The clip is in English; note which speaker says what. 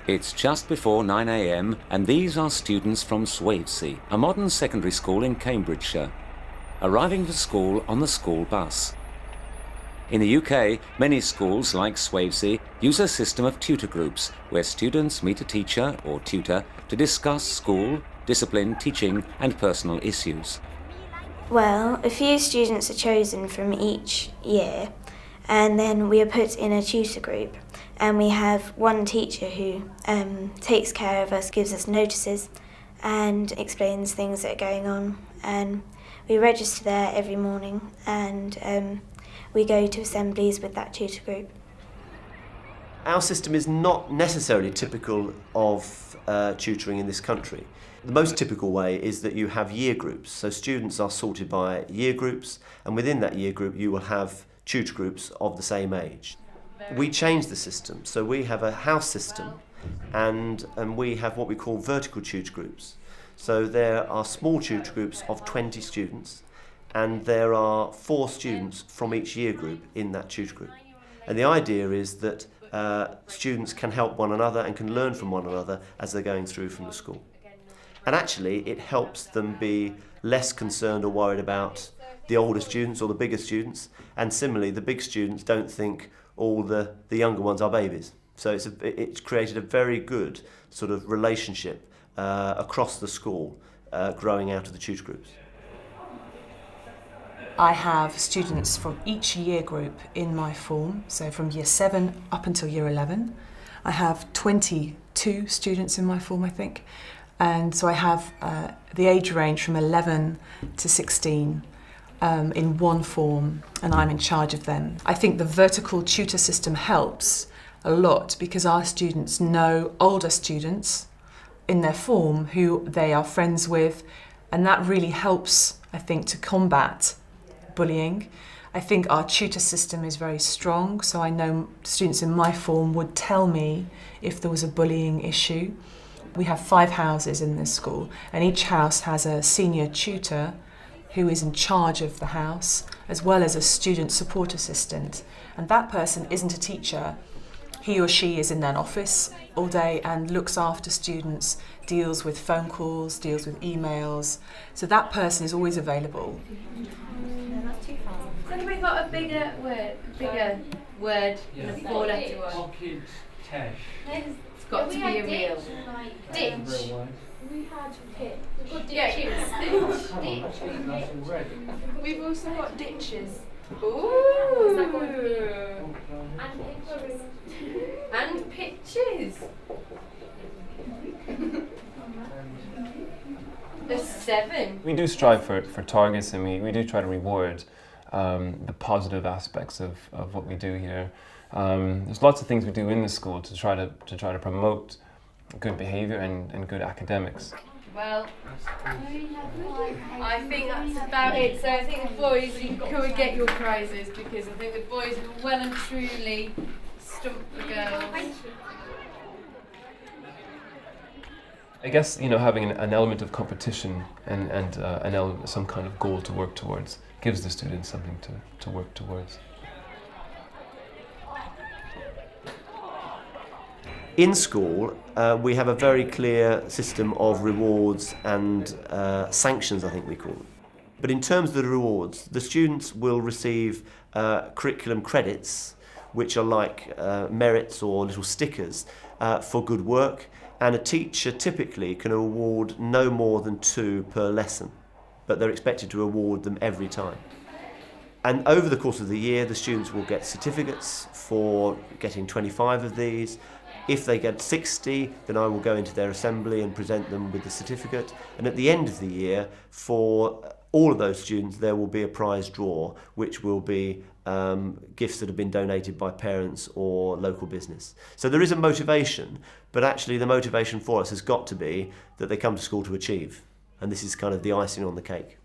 Speaker 1: It's just before 9 a.m. and these are students from Swavesvey, a modern secondary school in Cambridgeshire, arriving for school on the school bus. In the UK, many schools like Swavesvey use a system of tutor groups where students meet a teacher or tutor to discuss school, discipline, teaching and personal issues.
Speaker 2: Well, a few students are chosen from each year and then we are put in a tutor group and we have one teacher who takes care of us, gives us notices and explains things that are going on, and we register there every morning and we go to assemblies with that tutor group.
Speaker 3: Our system is not necessarily typical of tutoring in this country. The most typical way is that you have year groups. So students are sorted by year groups, and within that year group you will have tutor groups of the same age. We changed the system, so we have a house system and we have what we call vertical tutor groups. So there are small tutor groups of 20 students, and there are 4 students from each year group in that tutor group. And the idea is that students can help one another and can learn from one another as they're going through from the school. And actually it helps them be less concerned or worried about the older students or the bigger students, and similarly the big students don't think all the younger ones are babies. So it's created a very good sort of relationship across the school growing out of the tutor groups.
Speaker 4: I have students from each year group in my form, so from year 7 up until year 11. I have 22 students in my form, I think, and so I have the age range from 11 to 16 in one form, and I'm in charge of them. I think the vertical tutor system helps a lot because our students know older students in their form who they are friends with, and that really helps, I think, to combat bullying. I think our tutor system is very strong, so I know students in my form would tell me if there was a bullying issue. We have 5 houses in this school, and each house has a senior tutor who is in charge of the house, as well as a student support assistant. And that person isn't a teacher. He or she is in an office all day and looks after students, deals with phone calls, deals with emails. So that person is always available.
Speaker 5: Has anybody got a bigger word than a 4-letter one? It's got to be a real. Ditch.
Speaker 6: We had pit.
Speaker 5: We've also got ditches.
Speaker 6: Ooh.
Speaker 5: And pitches. There's 7.
Speaker 7: We do strive for targets, and we do try to reward the positive aspects of what we do here. There's lots of things we do in the school to try to promote good behaviour and good academics.
Speaker 5: Well, I think that's about it. So I think the boys, you can get your prizes, because I think the boys have well and truly stumped the girls.
Speaker 7: I guess, having an element of competition and some kind of goal to work towards gives the students something to work towards.
Speaker 3: In school, we have a very clear system of rewards and sanctions, I think we call them. But in terms of the rewards, the students will receive curriculum credits, which are like merits or little stickers for good work, and a teacher typically can award no more than 2 per lesson, but they're expected to award them every time. And over the course of the year, the students will get certificates for getting 25 of these. If they get 60, then I will go into their assembly and present them with the certificate. And at the end of the year, for all of those students, there will be a prize draw, which will be gifts that have been donated by parents or local business. So there is a motivation, but actually the motivation for us has got to be that they come to school to achieve. And this is kind of the icing on the cake.